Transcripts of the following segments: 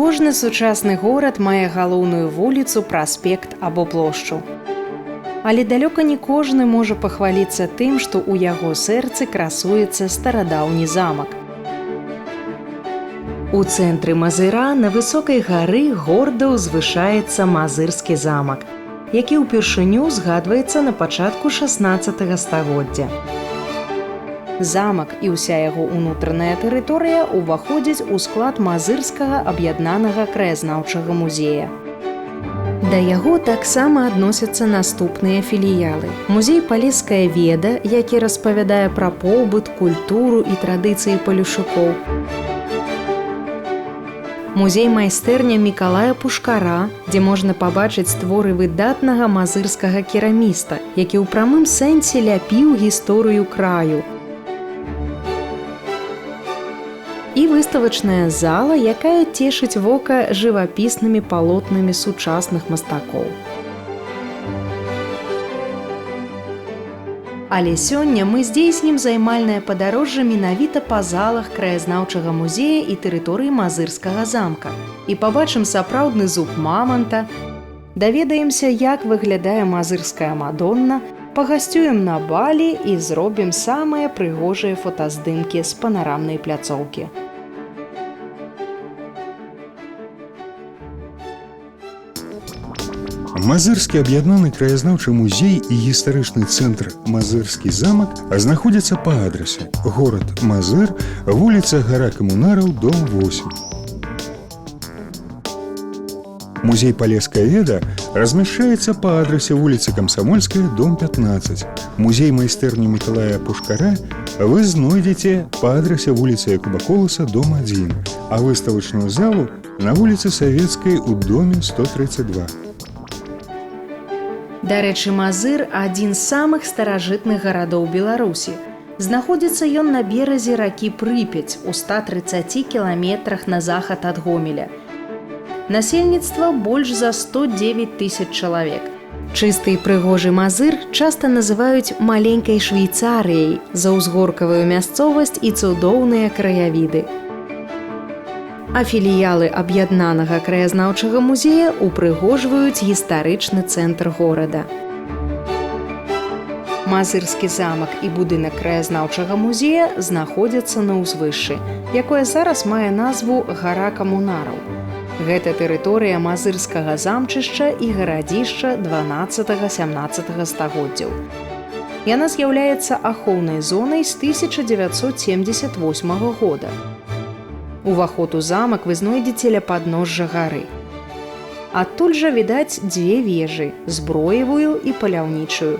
Кожны сучасны горад мае галоўную вуліцу, праспект або плошчу. Але далёка не кожны можа пахваліцца тым, што ў яго сэрцы красуецца старадаўні замак. У цэнтры Мазыра на высокай гары горда ўзвышаецца Мазырскі замак, які ўпершыню згадваецца на пачатку 16 стагоддзя. Замак і ўся яго ўнутраная тэрыторыя ўваходзяць у склад Мазырскага аб'яднанага краязнаўчага музея. Да яго таксама адносяцца наступныя філіялы. Музей «Палеская веда», які распавядае пра побыт, культуру і традыцыі палюшукоў. Музей-майстэрня Мікалая Пушкара, дзе можна пабачыць творы выдатнага мазырскага кераміста, які ў прамым сэнсе ляпіў гісторыю краю. І выставачная зала, якая цешыць вока жывапіснымі палотнамі сучасных мастакоў. Але сёння мы здзейснім займальнае падарожжа менавіта па залах краязнаўчага музея і тэрыторыі Мазырскага замка. І пабачым сапраўдны зуб маманта, даведаемся, як выглядае мазырская мадонна, пагасцюем на балі і зробім самыя прыгожыя фотаздымкі з панарамнай пляцоўкі. Мазырскі аб'яднаны краязнаўчы музей і гістарычны цэнтр Мазырскі замак знаходзяцца па адрасе горад Мазыр, вуліца Гара Камунараў, дом 8. Музей «Палеская веда» размяшчаецца па адрасе вуліцы Камсамольская, дом 15. Музей майстэрні Мікалая Пушкара вы знойдзеце па адрасе вуліцы Якуба Коласа, дом 1, а выставачную залу на вуліцы Савецкай у доме 132. Дарэчы, Мазыр – адзін з самых старажытных гарадоў Беларусі. Знаходзіцца ён на беразе ракі Прыпяць у 130 кіламетрах на захад ад Гомеля. Насельніцтва больш за 109 тысяч чалавек. Чысты і прыгожы Мазыр часта называюць маленькай Швейцарыяй за ўзгоркавую мясцовасць і цудоўныя краявіды. А філіялы аб'яднанага краязнаўчага музея упрыгожваюць гістарычны цэнтр горада. Мазырскі замак і будынак краязнаўчага музея знаходзяцца на ўзвышшы, якое зараз мае назву Гара Камунараў. Гэта тэрыторыя мазырскага замчышча і гарадзішча 12-17 стагоддзяў. Яна з'яўляецца ахоўнай зонай з 1978 года. Уваход у замак вы знойдзеце ля падножжа гары. Адтуль жа відаць дзве вежы – зброевую і паляўнічую.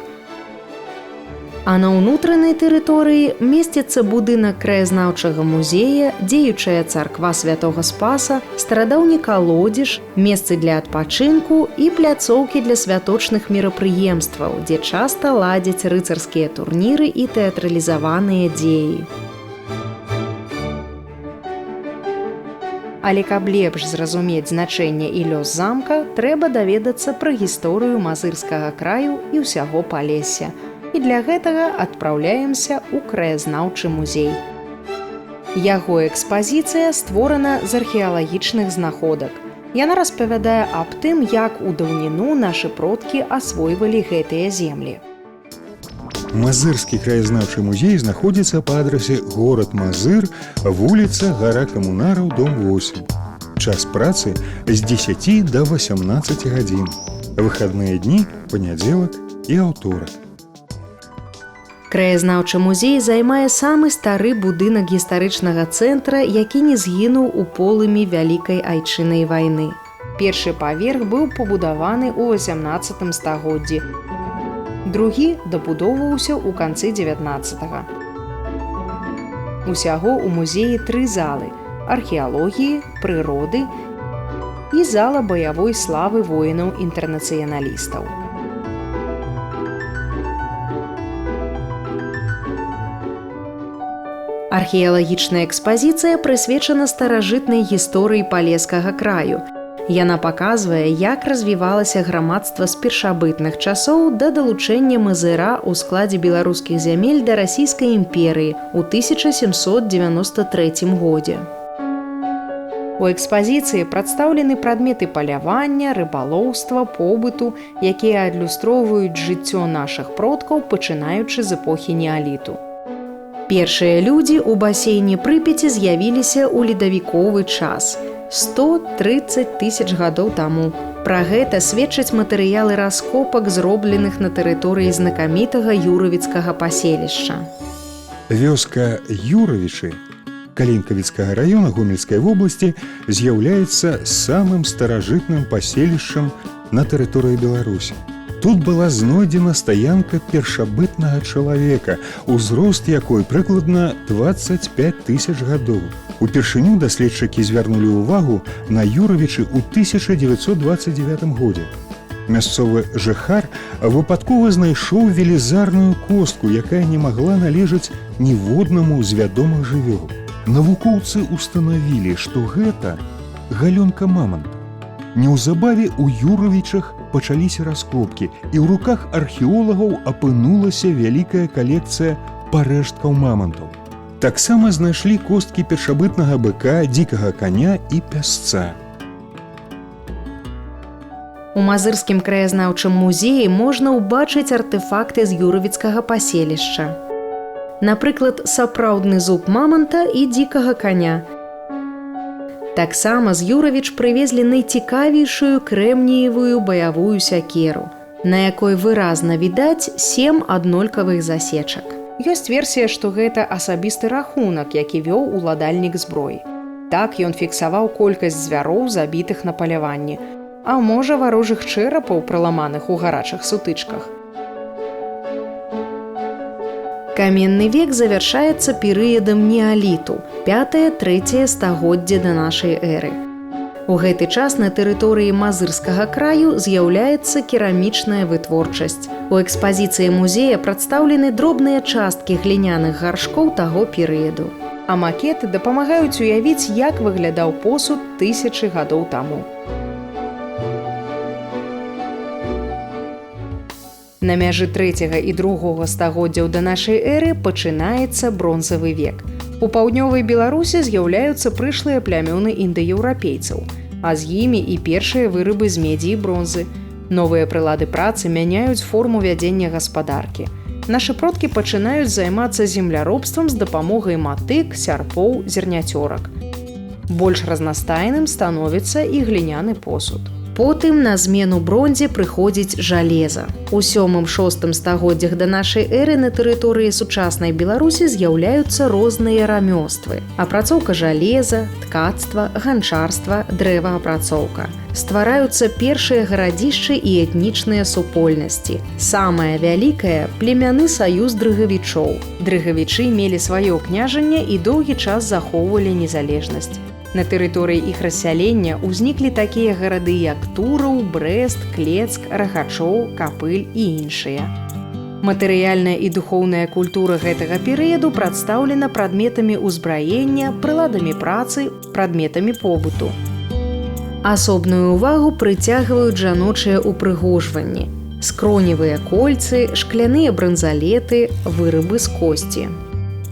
А на ўнутранай тэрыторыі месціцца будынак краязнаўчага музея, дзеючая царква Святога Спаса, старадаўні калодзеж, месцы для адпачынку і пляцоўкі для святочных мерапрыемстваў, дзе часта ладзяць рыцарскія турніры і тэатралізаваныя дзеі. Але каб лепш зразумець значэнне і лёс замка, трэба даведацца пра гісторыю мазырскага краю і ўсяго Палесся. І для гэтага адпраўляемся ў краязнаўчы музей. Яго экспазіцыя створана з археалагічных знаходак. Яна распавядае аб тым, як у даўніну нашы продкі асвойвалі гэтыя землі. Мазырскі краязнаўчы музей знаходзіцца па адрасе горад Мазыр, вуліца Гара Камунараў, дом 8. Час працы з 10 до 18 гадзін. Выхадныя дні – панядзелак і аўторак. Краязнаўчы музей займае самы стары будынак гістарычнага цэнтра, які не згінуў у полымі Вялікай Айчыннай вайны. Першы паверх быў пабудаваны ў 18 стагоддзі. Другі дабудоўваўся ў канцы 19-га. Усяго ў музеі 3 залы – археалогіі, прыроды і зала баявой славы воінаў-інтэрнацыяналістаў. Археалагічная экспазіцыя прысвечана старажытнай гісторыі Палескага краю. Яна паказвае, як развівалася грамадства з першабытных часоў да далучэння Мазыра ў складзе беларускіх зямель да Расійскай імперыі ў 1793 годзе. У экспазіцыі прадстаўлены прадметы палявання, рыбалоўства, побыту, якія адлюстроўваюць жыццё нашых продкаў, пачынаючы з эпохі неаліту. Першыя людзі ў басейне Прыпяці з'явіліся ў ледавіковы час – 130 тысяч гадоў таму. Пра гэта сведчаць матэрыялы раскопак, зробленых на тэрыторыі знакамітага юравіцкага паселішча. Вёска Юравічы Калінкавіцкага раёна Гомельскай вобласці з'яўляецца самым старажытным паселішчам на тэрыторыі Беларусі. Тут была знойдзена стаянка першабытнага чалавека, узрост якой прыкладна 25 тысяч гадоў. Упершыню даследчыкі звярнулі ўвагу на Юравічы ў 1929 годзе. Мясцовы жыхар выпадкова знайшоў велізарную костку, якая не магла належаць ніводнаму з вядомых жывёл. Навукоўцы ўстанавілі, што гэта галёнка маманта. Неўзабаве ў Юравічах пачаліся раскопкі, і ў руках археолагаў апынулася вялікая калекцыя парэшткаў мамантаў. Таксама знайшлі косткі першабытнага быка, дзікага каня і пясца. У Мазырскім краязнаўчым музеі можна ўбачыць артэфакты з юравіцкага паселішча. Напрыклад, сапраўдны зуб маманта і дзікага каня. Таксама з Юравіч прывезлі найцікавейшую крэмніевую баявую сякеру, на якой выразна відаць 7 аднолькавых засечак. Ёсць версія, што гэта асабісты рахунак, які вёў уладальнік зброі. Так ён фіксаваў колькасць звяроў, забітых на паляванні, а можа варожых чэрапаў, праламаных у гарачых сутычках. Каменны век завяршаецца перыядам неаліту, 5-3 стагоддзе да нашай эры. У гэты час на тэрыторыі Мазырскага краю з'яўляецца керамічная вытворчасць. У экспазіцыі музея прадстаўлены дробныя часткі гліняных гаршкоў таго перыяду. А макеты дапамагаюць уявіць, як выглядаў посуд тысячы гадоў таму. На мяжы 3 і 2 стагоддзяў да нашай эры пачынаецца бронзавы век. У паўднёвай Беларусі з'яўляюцца прышлыя плямёны індаеўрапейцаў, а з імі і першыя вырабы з медзі і бронзы. Новыя прылады працы мяняюць форму вядзення гаспадаркі. Нашы продкі пачынаюць займацца земляробствам з дапамогай матык, сярпоў, зерняцёрак. Больш разнастайным становіцца і гліняны посуд. Потым на змену бронзе прыходзіць жалеза. У 7-6 стагоддзях да нашай эры на тэрыторыі сучаснай Беларусі з'яўляюцца розныя рамёствы. Апрацоўка жалеза, ткацтва, ганчарства, дрэваапрацоўка. Ствараюцца першыя гарадзішчы і этнічныя супольнасці. Самая вялікая – племяны саюз дрыгавічоў. Дрыгавічы мелі сваё княжанне і доўгі час захоўвалі незалежнасць. На тэрыторыі іх рассялення ўзніклі такія гарады, як Тураў, Брэст, Клецк, Рахачоў, Капыль і іншыя. Матэрыяльная і духоўная культура гэтага перыяду прадстаўлена прадметамі ўзбраення, прыладамі працы, прадметамі побыту. Асобную ўвагу прыцягваюць жаночыя ўпрыгожванні, скроневыя кольцы, шкляныя бранзалеты, вырабы з косці.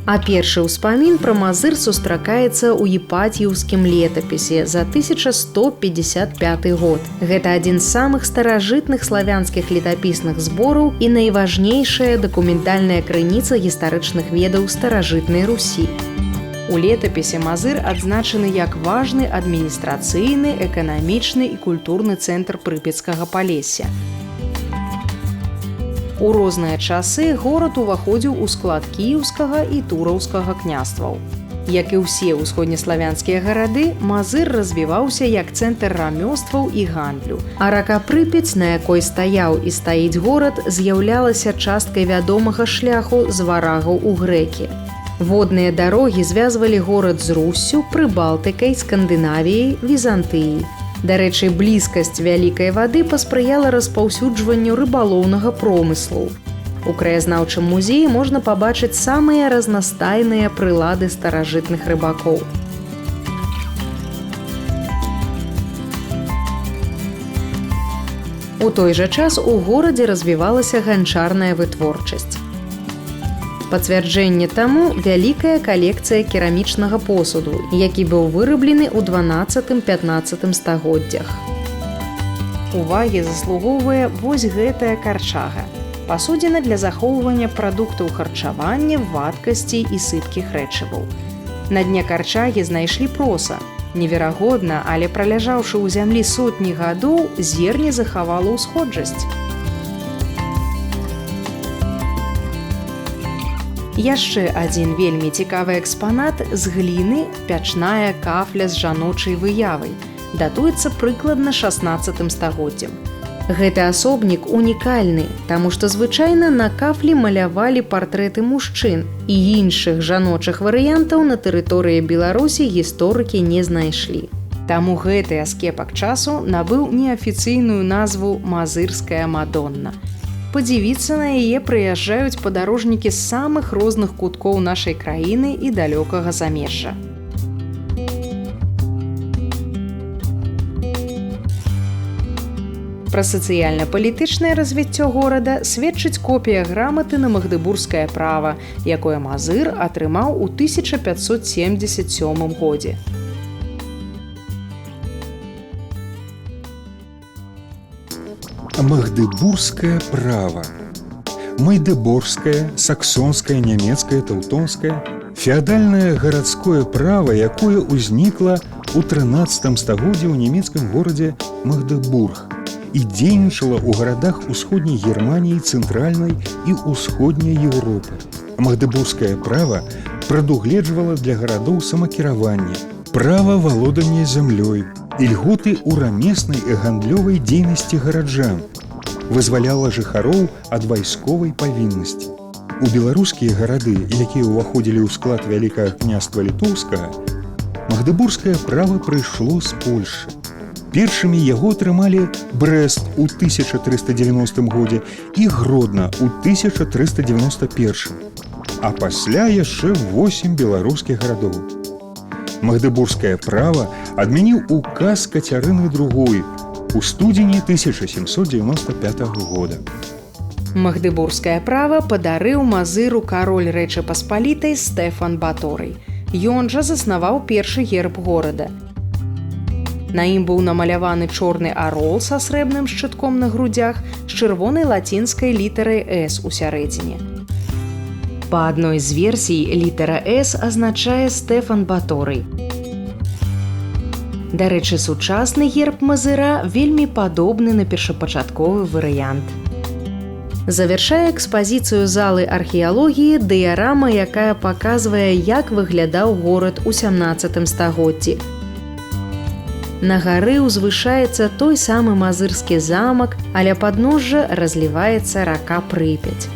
А першы ўспамін пра Мазыр сустракаецца ў Іпат'еўскім летапісе за 1155 год. Гэта адзін з самых старажытных славянскіх летапісных збораў і найважнейшая дакументальная крыніца гістарычных ведаў старажытнай Русі. У летапісе Мазыр адзначаны як важны адміністрацыйны, эканамічны і культурны цэнтр Прыпяцкага палесся. У розныя часы горад уваходзіў у склад кіеўскага і тураўскага княстваў. Як і ўсе ўсходнеславянскія гарады, Мазыр развіваўся як цэнтр рамёстваў і гандлю. А рака Прыпяць, на якой стаяў і стаіць горад, з'яўлялася часткай вядомага шляху з варагаў у грэкі. Водныя дарогі звязвалі горад з Руссю, Прыбалтыкай, Скандынавіяй, Візантыяй. Дарэчы, блізкасць вялікай вады паспрыяла распаўсюджванню рыбалоўнага промыслу. У краязнаўчым музеі можна пабачыць самыя разнастайныя прылады старажытных рыбакоў. У той жа час у горадзе развівалася ганчарная вытворчасць. Пацвярджэнне таму вялікая калекцыя керамічнага посуду, які быў выраблены ў 12-15 стагоддзях. Увагі заслугоўвае вось гэтая карчага. Пасудзіна для захоўвання прадуктаў харчавання, вадкасцей і сыпкіх рэчываў. На дне карчагі знайшлі проса. Неверагодна, але праляжаўшы ў зямлі сотні гадоў, зерне захавала ўсходжасць. Яшчэ адзін вельмі цікавы экспанат з гліны – пячная кафля з жаночай выявай. Датуецца прыкладна 16 стагоддзем. Гэты асобнік унікальны, таму што звычайна на кафлі малявалі партрэты мужчын, і іншых жаночых варыянтаў на тэрыторыі Беларусі гісторыкі не знайшлі. Таму гэты аскепак часу набыў неафіцыйную назву «Мазырская Мадонна». Падзівіцца на яе прыязджаюць падарожнікі з самых розных куткоў нашай краіны і далёкага замежжа. Пра сацыяльна-палітычнае развіццё горада сведчыць копія граматы на магдыбургскае права, якое Мазыр атрымаў у 1577 годзе. Магдыбургскае права. Майдеборгскае, саксонскае, нямецкае, таўтонскае – феадальнае гарадское права, якое ўзнікла ў 13 стагоддзі ў нямецкім горадзе Магдыбург і дзейнічала ў гарадах усходняй Германіі, цэнтральнай і ўсходняй Еўропы. Магдыбургскае права прадугледжвала для гарадоў самакіраванне, права валодання зямлёй, ільготы ў рамеснай і гандлёвай дзейнасці гараджан, вызваляла жыхароў ад вайсковай павіннасці. У беларускія гарады, якія ўваходзілі ў склад Вялікага княства Літоўскага, магдыбургскае права прыйшло з Польшы. Першымі яго атрымалі Брэст у 1390 годзе і Гродна ў 1391, а пасля яшчэ 8 беларускіх гарадоў. Магдыбургскае права адмяніў указ Кацярыны II у студзені 1795 года. Магдыбургскае права падарыў Мазыру кароль Рэчы Паспалітай Стэфан Баторый. Ён жа заснаваў першы герб горада. На ім быў намаляваны чорны арол са срэбным шчытком на грудзях з чырвонай лацінскай літарай «С» у сярэдзіне. Па адной з версій літара «С» азначае Стэфан Баторый. Дарэчы, сучасны герб Мазыра вельмі падобны на першапачатковы варыянт. Завяршае экспазіцыю залы археалогіі дыярама, якая паказвае, як выглядаў горад у 17 стагоддзі. На гары ўзвышаецца той самы мазырскі замак, а ля падножжа разліваецца рака Прыпяць.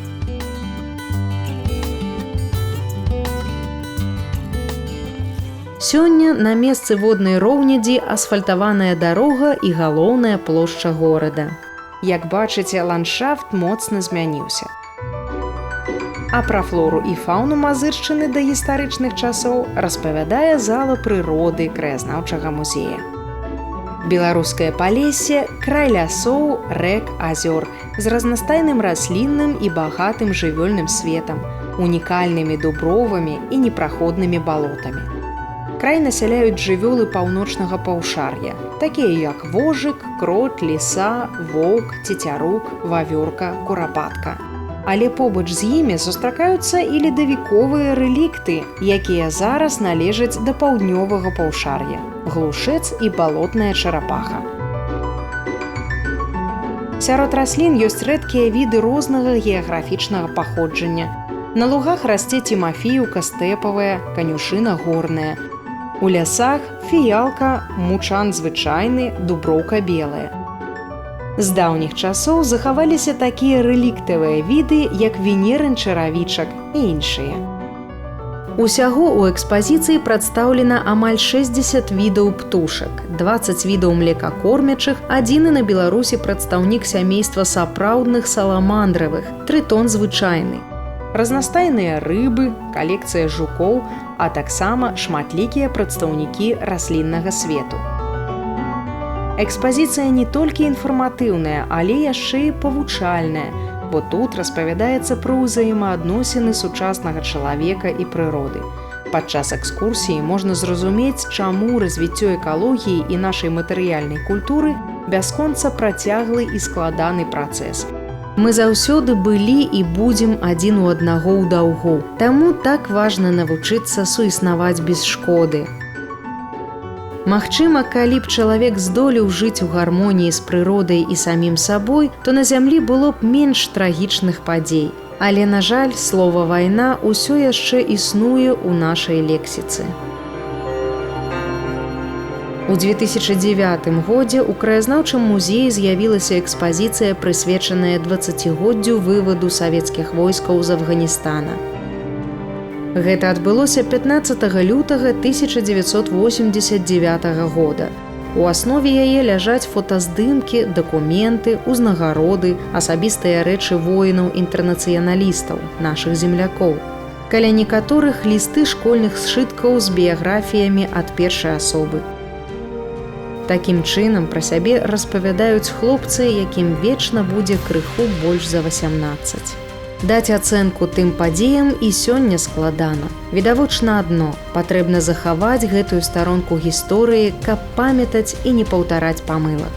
Сёння на месцы воднай роўнядзі асфальтаваная дарога і галоўная плошча горада. Як бачыце, ландшафт моцна змяніўся. А пра флору і фаўну Мазыршчыны да гістарычных часоў распавядае зала прыроды краязнаўчага музея. Беларускае палессе – край лясоў, рэк, азёр з разнастайным раслінным і багатым жывёльным светам, унікальнымі дубровамі і непраходнымі балотамі. Край насяляюць жывёлы паўночнага паўшар'я, такія як вожык, крот, ліса, воўк, цецярук, вавёрка, курапатка. Але побач з імі сустракаюцца і ледавіковыя рэлікты, якія зараз належаць да паўднёвага паўшар'я – глушэц і балотная чарапаха. Сярод раслін ёсць рэдкія віды рознага геаграфічнага паходжання. На лугах расце цімафіюка стэпавая, канюшына горная. У лясах фіялка, мучан звычайны, дуброўка белая. З даўніх часоў захаваліся такія рэліктавыя віды, як венерын чаравічак і іншыя. Усяго ў экспазіцыі прадстаўлена амаль 60 відаў птушак, 20 відаў млекакормячых, адзіны на Беларусі прадстаўнік сямейства сапраўдных саламандравых, трытон звычайны. Разнастайныя рыбы, калекцыя жукоў, а таксама шматлікія прадстаўнікі расліннага свету. Экспазіцыя не толькі інфарматыўная, але яшчэ і павучальная. бо тут распавядаецца пра ўзаемаадносіны сучаснага чалавека і прыроды. Падчас экскурсіі можна зразумець, чаму развіццё экалогіі і нашай матэрыяльнай культуры бясконца працяглы і складаны працэс. Мы заўсёды былі і будзем адзін у аднаго ў даўгу, таму так важна навучыцца суіснаваць без шкоды. Магчыма, калі б чалавек здолеў жыць у гармоніі з прыродай і самім сабой, то на зямлі было б менш трагічных падзей. Але, на жаль, слова «вайна» ўсё яшчэ існуе ў нашай лексіцы. У 2009 годзе ў краязнаўчым музеі з'явілася экспазіцыя, прысвечаная 20годдзю вываду савецкіх войскаў з Афганістана. Гэта адбылося 15 лютага 1989 года. У аснове яе ляжаць фотаздымкі, дакументы, узнагароды, асабістыя рэчы воінаў-інтэрнацыяналістаў, нашых землякоў. Каля некаторых лісты школьных сшыткаў з біяграфіямі ад першай асобы. Такім чынам пра сябе распавядаюць хлопцы, якім вечна будзе крыху больш за 18. Даць ацэнку тым падзеям і сёння складана. Відавочна адно – патрэбна захаваць гэтую старонку гісторыі, каб памятаць і не паўтараць памылак.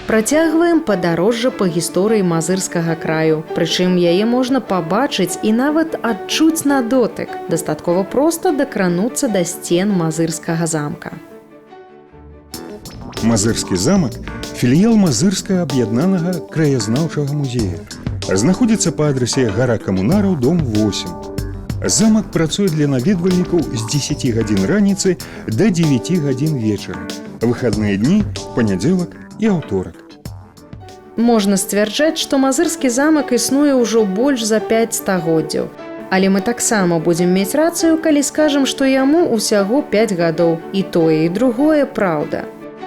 Працягваем падарожжа па гісторыі мазырскага краю, прычым яе можна пабачыць і нават адчуць на дотык. Дастаткова проста дакрануцца да сцен мазырскага замка. Мазырскі замак – філіял Мазырскага аб'яднанага краязнаўчага музея. Знаходзіцца па адрасе гара Камунараў, дом 8. Замак працуе для наведвальнікаў з 10 гадзін раніцы да 9 гадзін вечара. Выхадныя дні – панядзелак і аўторак. Можна сцвярджаць, што мазырскі замак існуе ўжо больш за 5 стагоддзяў. Але мы таксама будзем мець рацыю, калі скажам, што яму ўсяго 5 гадоў. І тое, і другое праўда.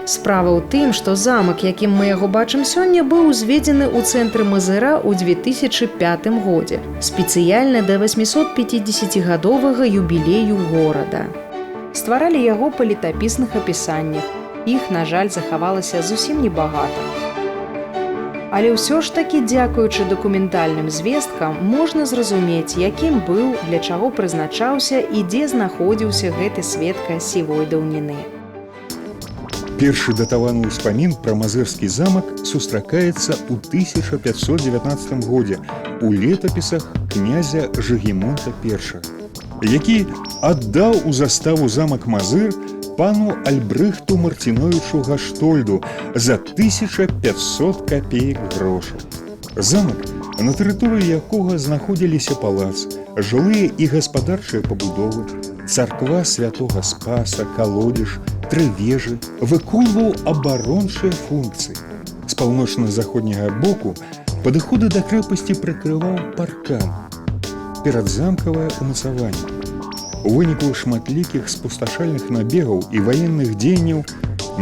Справа ў тым, што замак, якім мы яго бачым сёння, быў узведзены ў цэнтры Мазыра ў 2005 годзе, спецыяльна да 850-гадовага юбілею горада. Стваралі яго па летапісных апісаннях. Іх, на жаль, захавалася зусім небагата. Але ўсё ж такі, дзякуючы дакументальным звесткам, можна зразумець, якім быў, для чаго прызначаўся і дзе знаходзіўся гэты сведка сівой даўніны. Першы датаваны ўспамін пра мазырскі замак сустракаецца ў 1519 годзе у летапісах князя Жыгімонта I, які аддаў у заставу замак Мазыр пану Альбрэхту Марціновічу Гаштольду за 1500 капеек грошаў. Замак, на тэрыторыі якога знаходзіліся палац, жылыя і гаспадарчыя пабудовы, царква святога Спаса, калодзеж, 3 вежы, выконваў абарончыя функцыі. З паўночна-заходняга боку падыходы да крэпасці прыкрываў паркан, перадзамкавае умацаванне. У выніку шматлікіх спусташальных набегаў і ваенных дзеянняў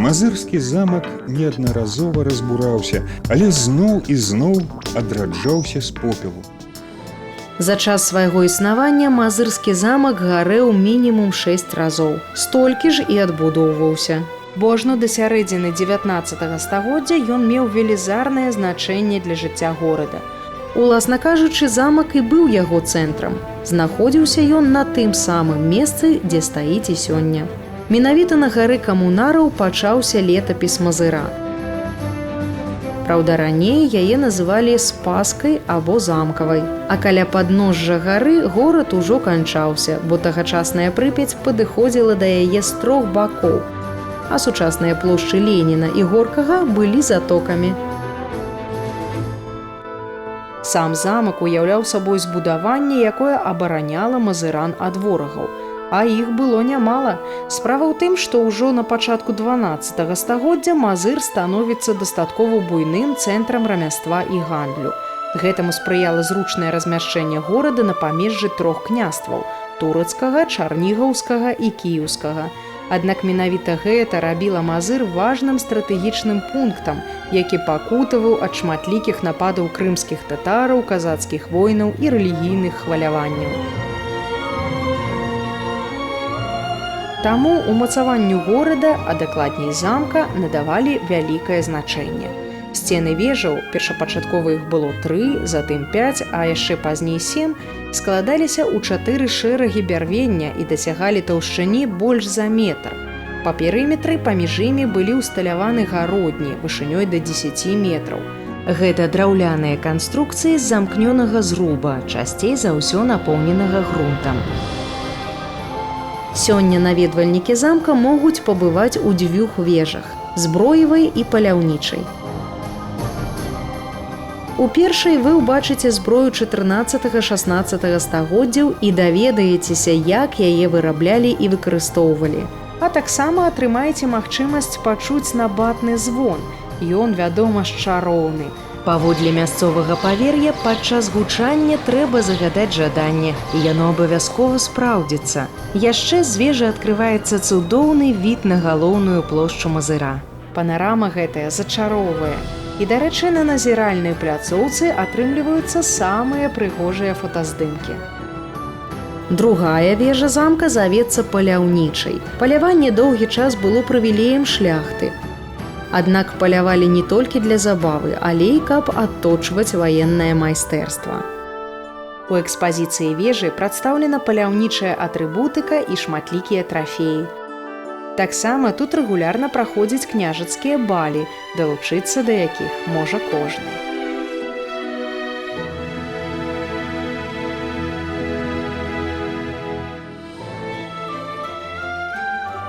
мазырскі замак неаднаразова разбураўся, але зноў і зноў адраджаўся з попелу. За час свайго існавання мазырскі замак гарэў мінімум 6 разоў. Столькі ж і адбудоўваўся. Бо ажно да сярэдзіны 19 стагоддзя ён меў велізарнае значэнне для жыцця горада. Уласна кажучы, замак і быў яго цэнтрам. Знаходзіўся ён на тым самым месцы, дзе стаіць і сёння. Менавіта на гары Камунараў пачаўся летапіс Мазыра. Праўда, раней яе называлі Спаскай або Замкавай. А каля падножжа гары горад ужо канчаўся, бо тагачасная Прыпяць падыходзіла да яе з 3 бакоў, а сучасныя плошчы Леніна і Горкага былі затокамі. Сам замак уяўляў сабой збудаванне, якое абараняла мазыран ад ворагаў. А іх было нямала. Справа ў тым, што ўжо на пачатку 12 стагоддзя Мазыр становіцца дастаткова буйным цэнтрам рамяства і гандлю. Гэтаму спрыяла зручнае размяшчэнне горада на памежжы 3 княстваў – турецкага, чарнігаўскага і кіеўскага. Аднак менавіта гэта рабіла Мазыр важным стратэгічным пунктам, які пакутаваў ад шматлікіх нападаў крымскіх татараў, казацкіх войнаў і рэлігійных хваляванняў. Таму умацаванню горада, а дакладней замка, надавалі вялікае значэнне. Сцены вежаў, першапачаткова іх было 3, затым 5, а яшчэ пазней 7, складаліся ў 4 шэрагі бярвення і дасягалі таўшчыні больш за метр. Па перыметры паміж імі былі ўсталяваны гародні вышынёй да 10 метраў. Гэта драўляныя канструкцыі з замкнёнага зруба, часцей за ўсё напоўненага грунтам. Сёння наведвальнікі замка могуць пабываць у 2 вежах – зброевай і паляўнічай. У першай вы ўбачыце зброю 14-16 стагоддзяў і даведаецеся, як яе выраблялі і выкарыстоўвалі. А таксама атрымаеце магчымасць пачуць набатны звон. Ён, вядома, чароўны. Паводле мясцовага павер'я, падчас гучання трэба загадаць жаданне, і яно абавязкова спраўдзіцца. Яшчэ з вежы адкрываецца цудоўны від на галоўную плошчу Мазыра. Панарама гэтая зачароўвае. І, дарэчы, на назіральнай пляцоўцы атрымліваюцца самыя прыгожыя фотаздымкі. Другая вежа замка завецца паляўнічай. Паляванне доўгі час было прывілеем шляхты. Аднак палявалі не толькі для забавы, але і каб адточваць ваеннае майстэрства. У экспазіцыі вежы прадстаўлена паляўнічая атрыбутыка і шматлікія трафеі. Таксама тут рэгулярна праходзяць княжацкія балі, далучыцца да якіх можа кожны.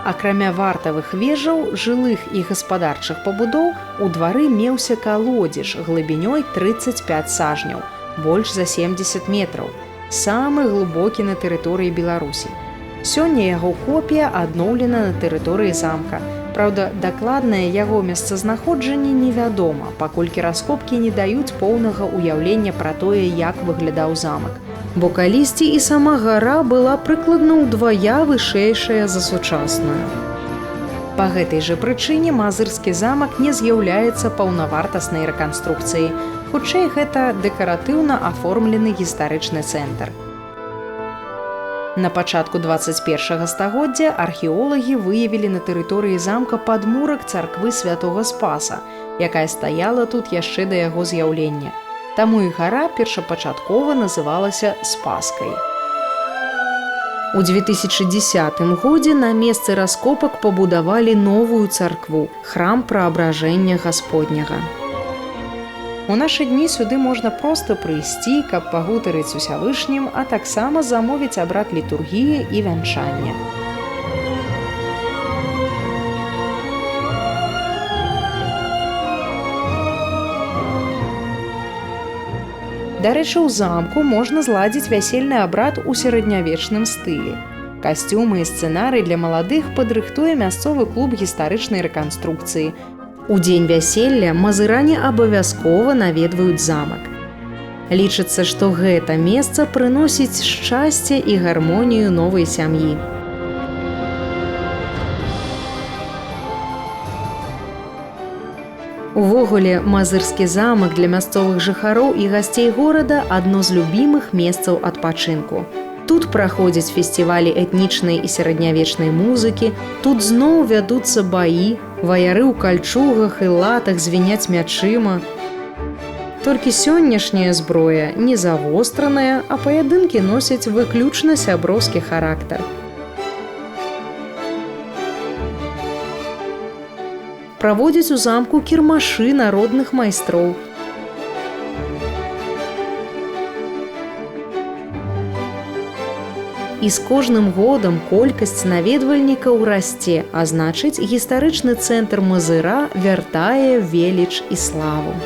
Акрамя вартавых вежаў, жылых і гаспадарчых пабудоў, у двары меўся калодзеж глыбінёй 35 сажняў, больш за 70 метраў, самы глыбокі на тэрыторыі Беларусі. Сёння яго копія адноўлена на тэрыторыі замка. Праўда, дакладнае яго месцазнаходжанне невядома, паколькі раскопкі не даюць поўнага ўяўлення пра тое, як выглядаў замак. Бо калісьці і сама гара была прыкладна ўдвая вышэйшая за сучасную. Па гэтай жа прычыне мазырскі замак не з'яўляецца паўнавартаснай рэканструкцыяй. Хутчэй, гэта дэкаратыўна аформлены гістарычны цэнтр. На пачатку 21 стагоддзя археолагі выявілі на тэрыторыі замка падмурак царквы святога Спаса, якая стаяла тут яшчэ да яго з'яўлення. Таму і гара першапачаткова называлася Спаскай. У 2010 годзе на месцы раскопак пабудавалі новую царкву – храм Праабражэння Гасподняга. У нашы дні сюды можна проста прыйсці, каб пагутарыць з Усявышнім, а таксама замовіць абрад літургіі і вянчання. Дарэчы, у замку можна зладзіць вясельны абрад у сярэднявечным стылі. Касцюмы і сцэнарый для маладых падрыхтуе мясцовы клуб гістарычнай рэканструкцыі. У дзень вяселля мазыране абавязкова наведваюць замак. Лічыцца, што гэта месца прыносіць шчасце і гармонію новай сям'і. Увогуле, мазырскі замак для мясцовых жыхароў і гасцей горада адно з любімых месцаў адпачынку. Тут праходзяць фестывалі этнічнай і сярэднявечнай музыкі, тут зноў вядуцца баі, ваяры ў кальчугах і латах звіняць мячыма. Толькі сённяшняя зброя не завостраная, а паядынкі носяць выключна сяброўскі характар. Праводзяць у замку кірмашы народных майстроў. І з кожным годам колькасць наведвальнікаў расце, а значыць, гістарычны цэнтр Мазыра вяртае веліч і славу.